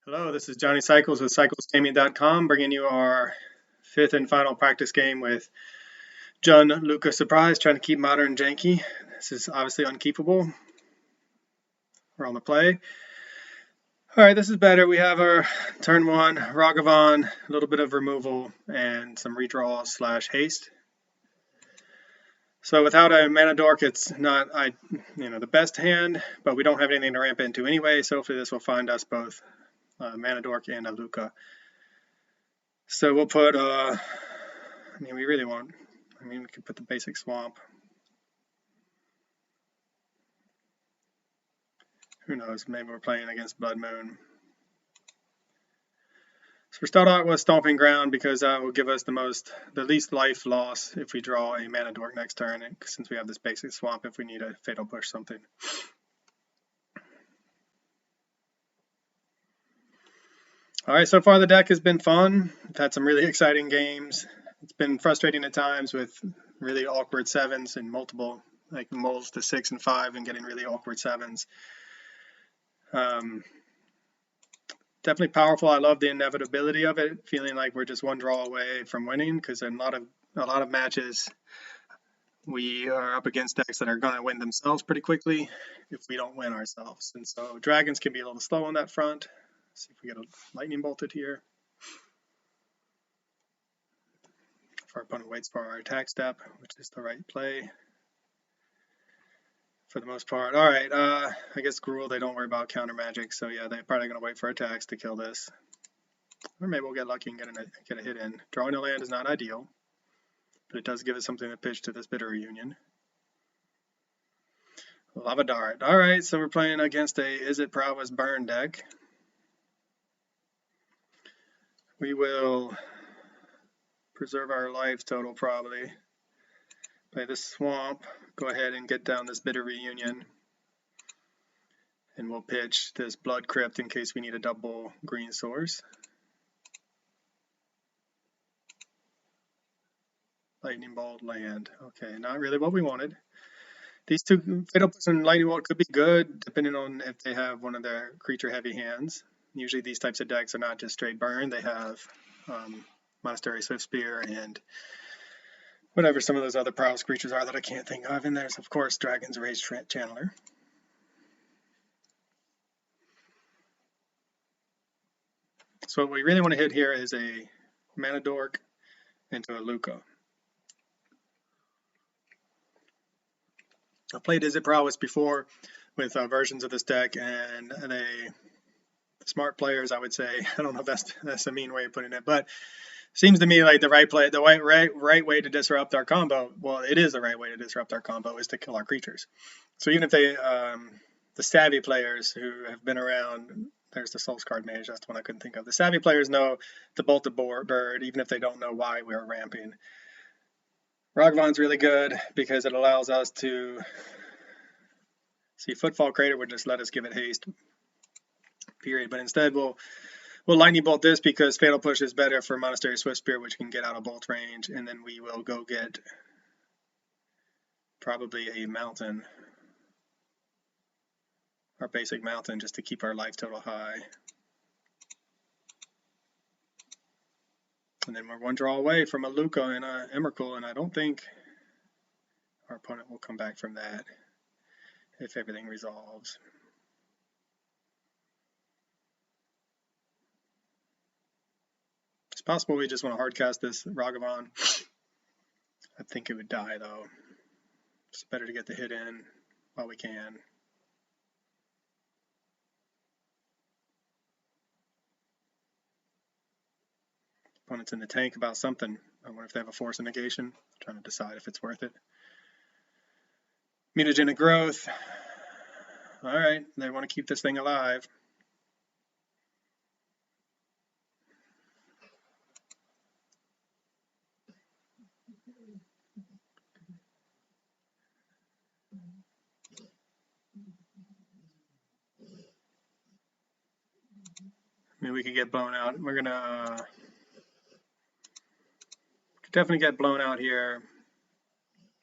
Hello, this is Johnny Cycles with CyclesGaming.com, bringing you our fifth and final practice game with John Lukka Surprise, trying to keep modern janky. This is obviously unkeepable. We're on the play. All right, this is better. We have our turn one, Ragavan, a little bit of removal, and some redraw / haste. So without a mana dork, it's not the best hand, but we don't have anything to ramp into anyway, so hopefully this will find us both mana dork and a Lukka. So we'll put, we could put the basic swamp. Who knows, maybe we're playing against Blood Moon. So we start out with Stomping Ground because that will give us the least life loss if we draw a mana dork next turn, since we have this basic swamp if we need a fatal push something. All right, so far the deck has been fun. We've had some really exciting games. It's been frustrating at times with really awkward sevens and multiple, like mulls to 6 and 5 and getting really awkward sevens. Definitely powerful. I love the inevitability of it, feeling like we're just one draw away from winning, because in a lot of matches we are up against decks that are going to win themselves pretty quickly if we don't win ourselves. And so dragons can be a little slow on that front. Let's see if we get a lightning bolted here. If our opponent waits for our attack step, which is the right play for the most part. All right, I guess Gruul, they don't worry about counter magic, so yeah, they're probably going to wait for attacks to kill this. Or maybe we'll get lucky and get a hit in. Drawing a land is not ideal, but it does give us something to pitch to this Bitter Reunion. Lava Dart. All right, so we're playing against a Izzet Prowess burn deck. We will preserve our life total probably. Play this swamp, go ahead and get down this Bitter Reunion, and we'll pitch this Blood Crypt in case we need a double green source. Lightning Bolt, land. Okay, not really what we wanted. These two, Fatal Push and Lightning Bolt, could be good depending on if they have one of their creature heavy hands. Usually these types of decks are not just straight burn, they have Monastery Swiftspear and whatever some of those other Prowess creatures are that I can't think of. And there's, of course, Dragon's Rage Channeler. So what we really want to hit here is a mana dork into a Lukka. I've played Izzet Prowess before with versions of this deck, and smart players, I would say, I don't know if that's a mean way of putting it, but seems to me like the right way to disrupt our combo, well, it is the right way to disrupt our combo, is to kill our creatures. So even if the savvy players who have been around, there's the Soulscarred Mage, that's the one I couldn't think of. The savvy players know the Bolted Bird, even if they don't know why we're ramping. Ragavan's really good because it allows us to see Footfall Crater would just let us give it haste, period. But instead we'll lightning bolt this because Fatal Push is better for Monastery Swiftspear, which can get out of bolt range, and then we will go get probably a mountain, our basic mountain, just to keep our life total high. And then we're one draw away from a Lukka and a Emrakul, and I don't think our opponent will come back from that if everything resolves. It's possible we just want to hardcast this Ragavan. I think it would die though. It's better to get the hit in while we can. Opponent's in the tank about something. I wonder if they have a Force of Negation. I'm trying to decide if it's worth it. Mutagenic Growth. All right, they want to keep this thing alive. I mean, we could get blown out. We're gonna could definitely get blown out here.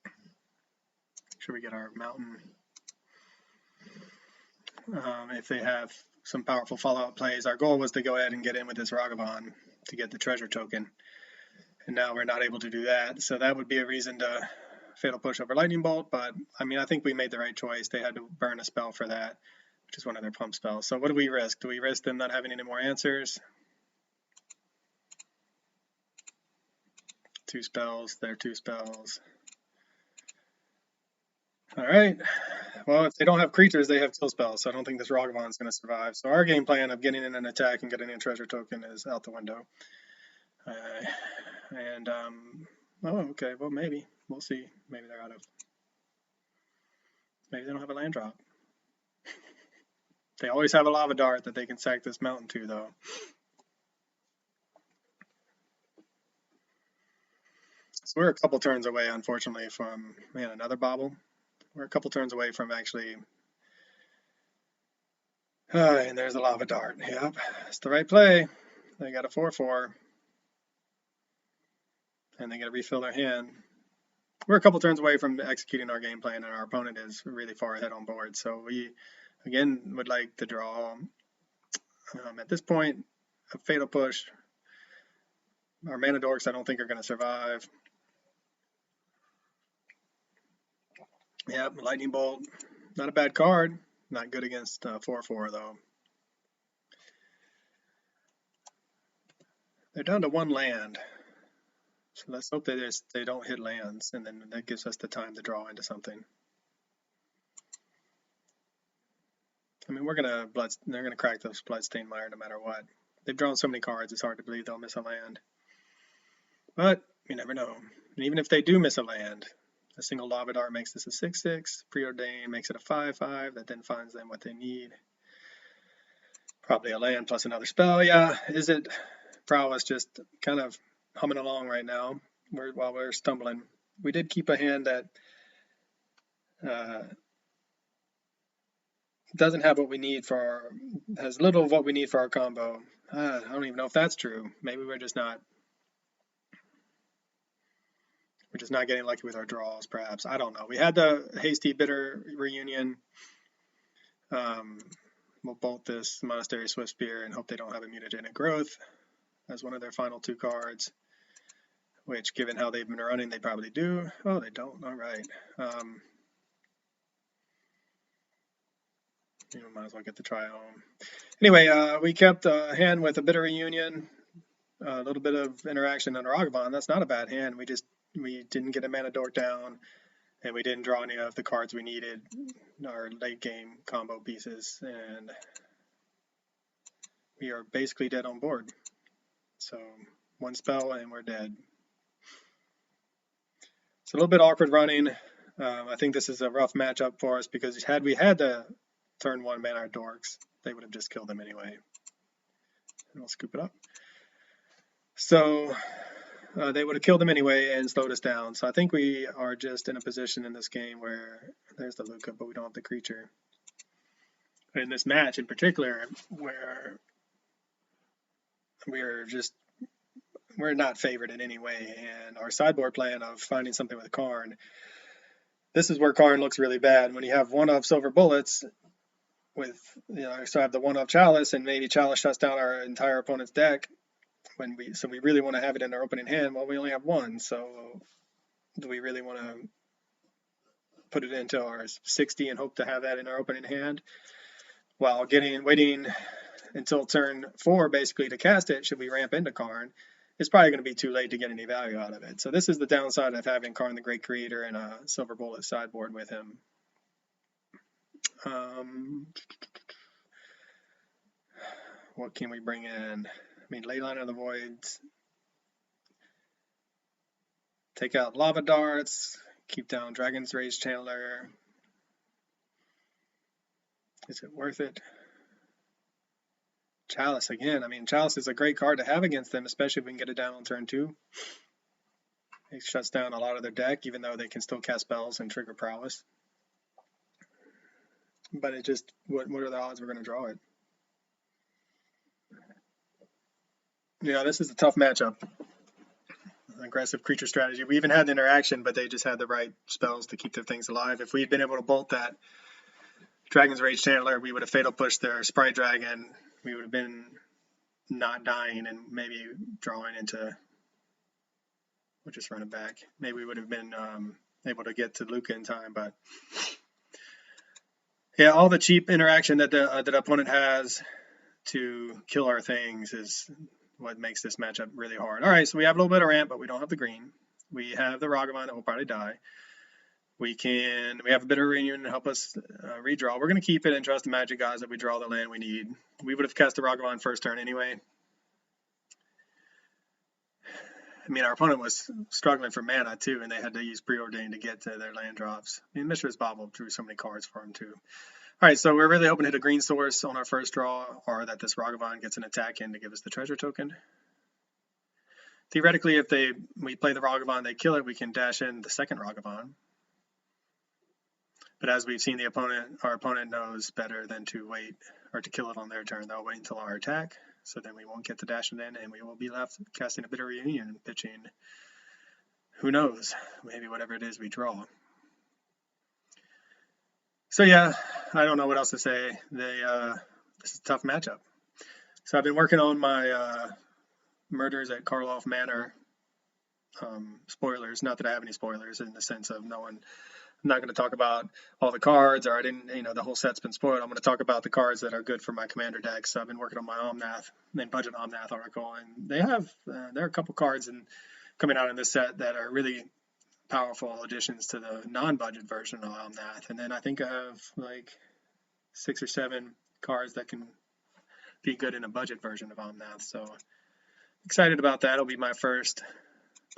Make sure we get our mountain. If they have some powerful follow-up plays. Our goal was to go ahead and get in with this Ragavan to get the treasure token, and now we're not able to do that. So that would be a reason to Fatal Push over Lightning Bolt, but I mean, I think we made the right choice. They had to burn a spell for that, which is one of their pump spells. So what do we risk? Do we risk them not having any more answers? 2 spells, they're 2 spells. All right. Well, if they don't have creatures, they have kill spells, so I don't think this Ragavan is going to survive. So our game plan of getting in an attack and getting in a treasure token is out the window. Oh, okay, well, maybe. We'll see. Maybe they're out of... Maybe they don't have a land drop. They always have a lava dart that they can sack this mountain to, though. So we're a couple turns away, unfortunately, from, man, another bobble. We're a couple turns away from actually... and there's a lava dart. Yep, it's the right play. They got a 4/4. And they got to refill their hand. We're a couple turns away from executing our game plan, and our opponent is really far ahead on board. So we, again, would like to draw. At this point, a Fatal Push. Our mana dorks, I don't think, are going to survive. Yep, Lightning Bolt. Not a bad card. Not good against 4/4, though. They're down to 1 land. So let's hope they don't hit lands, and then that gives us the time to draw into something. I mean, they're gonna crack those Bloodstained Mire no matter what. They've drawn so many cards, it's hard to believe they'll miss a land. But you never know. And even if they do miss a land, a single Lava Dart makes this a 6/6. Preordain makes it a 5/5. That then finds them what they need. Probably a land plus another spell. Yeah, Izzet Prowess just kind of humming along right now while we're stumbling. We did keep a hand that doesn't have what we need has little of what we need for our combo. I don't even know if that's true. Maybe we're just not getting lucky with our draws, perhaps. I don't know. We had the Hasty Bitter Reunion. We'll bolt this Monastery Swiftspear and hope they don't have a Mutagenic Growth as one of their final 2 cards, which, given how they've been running, they probably do. Oh, they don't. All right. You might as well get the Triome. Anyway, we kept a hand with a Bitter Reunion, a little bit of interaction under Ragavan. That's not a bad hand. We didn't get a mana dork down, and we didn't draw any of the cards we needed, our late game combo pieces, and we are basically dead on board. So 1 spell and we're dead. It's a little bit awkward running. I think this is a rough matchup for us because had we had the turn 1 mana dorks, they would have just killed them anyway. And we'll scoop it up. So they would have killed them anyway and slowed us down. So I think we are just in a position in this game where there's the Lukka, but we don't have the creature. In this match in particular, where we're not favored in any way, and our sideboard plan of finding something with Karn, this is where Karn looks really bad. When you have 1-of Silver Bullets with, so I have the 1-of Chalice, and maybe Chalice shuts down our entire opponent's deck. So we really want to have it in our opening hand. Well, we only have 1, so do we really want to put it into our 60 and hope to have that in our opening hand while waiting until turn 4 basically to cast it? Should we ramp into Karn? It's probably going to be too late to get any value out of it. So this is the downside of having Karn the Great Creator and a Silver Bullet sideboard with him. What can we bring in? I mean, Leyline of the Voids. Take out Lava Darts. Keep down Dragon's Rage Channeler. Is it worth it? Chalice again. I mean, Chalice is a great card to have against them, especially if we can get it down on turn 2. It shuts down a lot of their deck, even though they can still cast spells and trigger Prowess. But it just, what are the odds we're going to draw it? Yeah, this is a tough matchup. Aggressive creature strategy. We even had the interaction, but they just had the right spells to keep their things alive. If we had been able to bolt that Dragon's Rage Chandler, we would have fatal pushed their Sprite Dragon. We would have been not dying and maybe drawing into. We'll just run it back. Maybe we would have been able to get to Lukka in time, but yeah, all the cheap interaction that the opponent has to kill our things is what makes this matchup really hard. All right, so we have a little bit of ramp, but we don't have the green. We have the Ragavan that will probably die. We have a bit of reunion to help us redraw. We're going to keep it and trust the magic gods that we draw the land we need. We would have cast the Ragavan first turn anyway. I mean, our opponent was struggling for mana too, and they had to use Preordain to get to their land drops. I mean, Mishra's Bauble drew so many cards for him too. All right, so we're really hoping to hit a green source on our first draw, or that this Ragavan gets an attack in to give us the treasure token. Theoretically, if we play the Ragavan, they kill it, we can dash in the second Ragavan. But as we've seen, our opponent knows better than to wait or to kill it on their turn. They'll wait until our attack, so then we won't get to dash it in, and we will be left casting a Bitter Reunion and pitching, who knows, maybe whatever it is we draw. So yeah, I don't know what else to say. This is a tough matchup. So I've been working on my Murders at Karloff Manor spoilers. Not that I have any spoilers in the sense of I'm not going to talk about all the cards, or I didn't, the whole set's been spoiled. I'm going to talk about the cards that are good for my commander deck. So I've been working on my Omnath and budget Omnath article, and there are a couple cards coming out in this set that are really powerful additions to the non-budget version of Omnath. And then I think I have like 6 or 7 cards that can be good in a budget version of Omnath. So excited about that. It'll be my first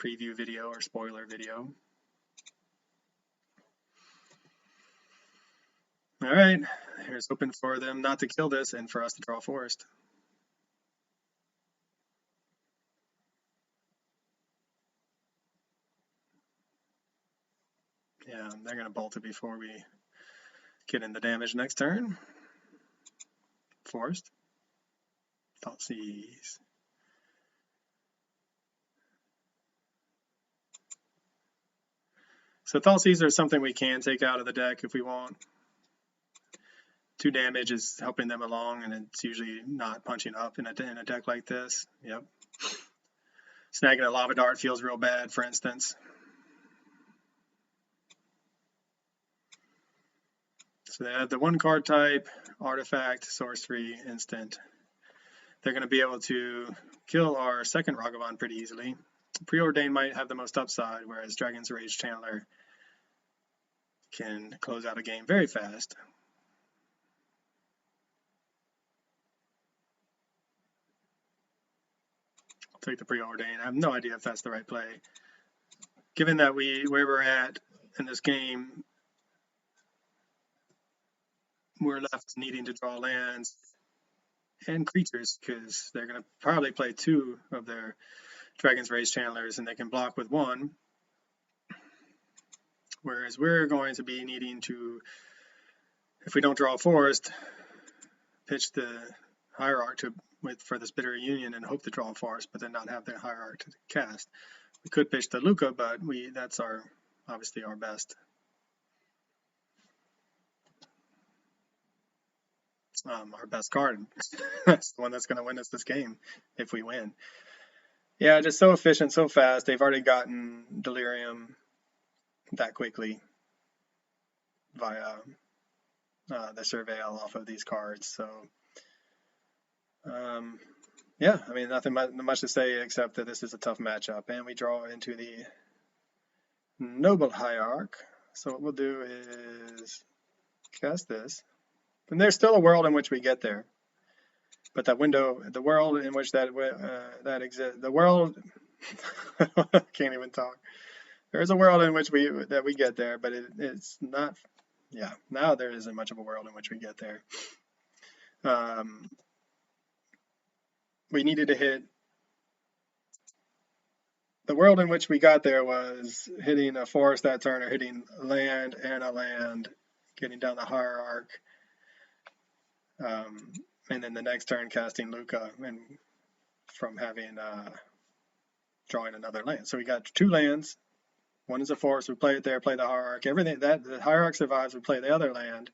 preview video or spoiler video. All right, here's hoping for them not to kill this and for us to draw forest. Yeah, they're going to bolt it before we get in the damage next turn. Forest. Thoughtseize. So Thoughtseize are something we can take out of the deck if we want. 2 damage is helping them along, and it's usually not punching up in a deck like this. Yep. Snagging a Lava Dart feels real bad, for instance. So they have the 1 card type, artifact, sorcery, instant. They're going to be able to kill our second Ragavan pretty easily. Preordain might have the most upside, whereas Dragon's Rage Chandler can close out a game very fast. Take the Preordain. I have no idea if that's the right play. Given that where we're at in this game, we're left needing to draw lands and creatures, because they're going to probably play 2 of their Dragon's Rage Chandlers, and they can block with 1. Whereas we're going to be needing to, if we don't draw a forest, pitch the Hierarch for this Bitter Union and hope to draw a forest, but then not have the Hierarch to cast. We could pitch the Lukka, but that's obviously our best. Our best card. That's the one that's going to win us this game if we win. Yeah, just so efficient, so fast. They've already gotten Delirium that quickly via the Surveil off of these cards. So yeah, I mean, nothing much to say except that this is a tough matchup, and we draw into the Noble Hierarch. So what we'll do is cast this, and there's still a world in which we get there, but that window, the world in which that exists, the world I can't even talk. There's a world in which we get there, but it's not. Yeah, now there isn't much of a world in which we get there. We needed to hit. The world in which we got there was hitting a forest that turn, or hitting land and a land, getting down the Hierarch, and then the next turn casting Lukka, and from having drawing another land. So we got 2 lands. One is a forest. We play it there, play the Hierarch. Everything that the Hierarch survives, we play the other land,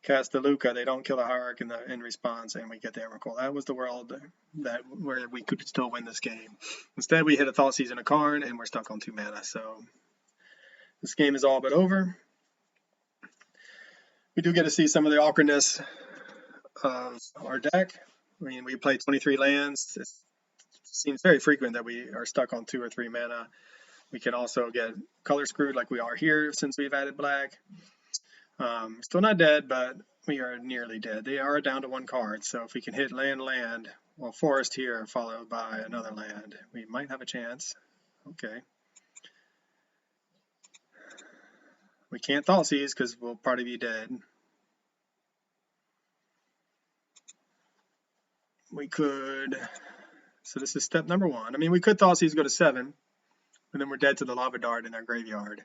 cast the Lukka, they don't kill the Hierarch in response, and we get the Emrakul. That was the world where we could still win this game. Instead, we hit a Thoughtseize and a Karn, and we're stuck on 2 mana. So this game is all but over. We do get to see some of the awkwardness of our deck. I mean, we play 23 lands. It seems very frequent that we are stuck on 2 or 3 mana. We can also get color screwed like we are here since we've added black. Still not dead, but we are nearly dead. They are down to 1 card, so if we can hit land, well, forest here followed by another land, we might have a chance. Okay. We can't Thoughtseize because we'll probably be dead. We could, so this is step number 1. I mean, we could Thoughtseize, go to 7, and then we're dead to the Lava Dart in our graveyard.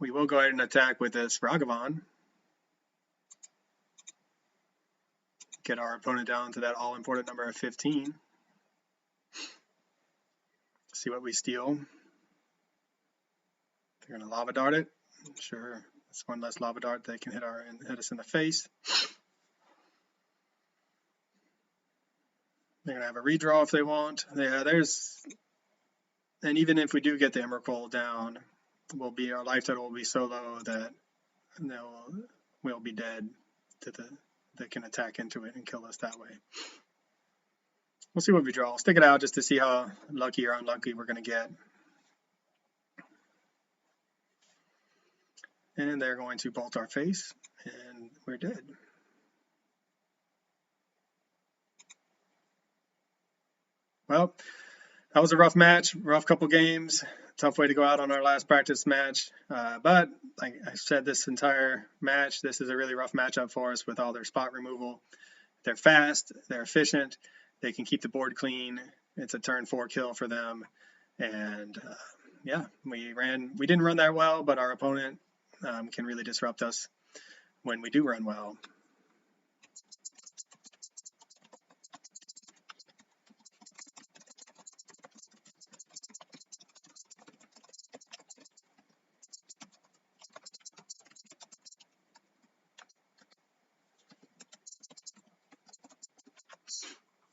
We will go ahead and attack with this Ragavan. Get our opponent down to that all-important number of 15. See what we steal. They're going to Lava Dart it. Sure, that's 1 less Lava Dart they can hit us in the face. They're going to have a redraw if they want. Yeah, and even if we do get the Emrakul down, our life total will be so low that we'll be dead they can attack into it and kill us that way. We'll see what we draw. I'll stick it out just to see how lucky or unlucky we're going to get. And they're going to bolt our face, and we're dead. Well, that was a rough match, rough couple games. Tough way to go out on our last practice match. But like I said, this entire match, this is a really rough matchup for us with all their spot removal. They're fast, they're efficient, they can keep the board clean. It's a turn 4 kill for them. And yeah, we didn't run that well, but our opponent can really disrupt us when we do run well.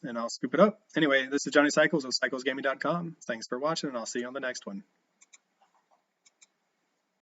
And I'll scoop it up. Anyway, this is Johnny Cycles of cyclesgaming.com. Thanks for watching, and I'll see you on the next one.